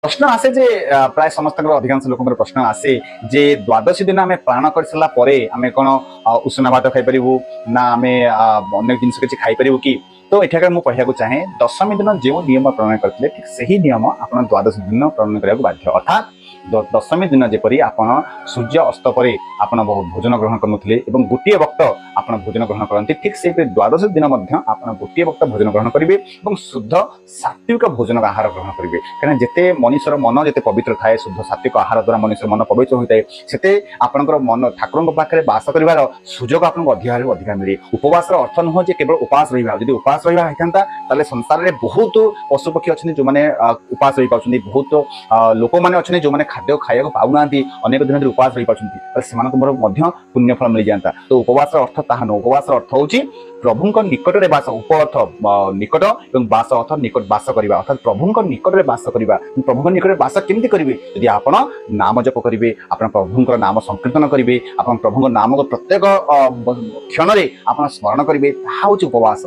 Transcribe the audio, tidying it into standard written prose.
प्रश्न आसे जे प्राय समस्त अधिकांश लोक प्रश्न आसे जे द्वादशी दिन आम पारण कर सारा आम कौन उषुना भात खाई ना आम अनेक जिन किसी खाईपर कि तो एठाकर मुझे कहना चाहे दशमी दिन जो नियम प्रणयन करते ठीक से ही नियम आप द्वादशी दिन प्रणयन करने बाध्य अर्थात दशमी दिन जेपरी आपण सूर्य अस्त पर आपण भोजन ग्रहण करुले गोटे वक्त आप भोजन ग्रहण करते ठीक से द्वादशी दिन आप गोटे वक्त भोजन ग्रहण करेंगे और शुद्ध सात्विक भोजन आहार ग्रहण करेंगे कहीं जिते मनुष्यर मन जिते पवित्र थाए शुद्ध सात्विक आहार द्वारा मनुष्य मन पवित्र होता है से आपंकर मन ठाकुर पाखे बास कर सुजोग आपको अधिका मिले उपवास अर्थ नुह केवल उपास रहा जब उपास रहा संसार में बहुत पशु पक्षी अच्छे जो मैंने उपास रही पार्टी बहुत लोक मैंने अच्छे जो मैंने खाद्य खाया पाऊना अनेक दिन उपास रही पार्टी पुण्यफल मिल जाता तो उपवास अर्थ ताहा न उपवास अर्थ हूँ प्रभु निकट में बास उप अर्थ निकट और बास अर्थ निकट बास करवा अर्थात प्रभु निकट में बास करवा प्रभु निकट में बास केमती करेंगे यदि आप नाम जप करेंगे आप प्रभु नाम संकीर्तन करेंगे आप प्रभु नाम को प्रत्येक क्षण में आप स्मरण करेंगे ताहा हूँ उपवास।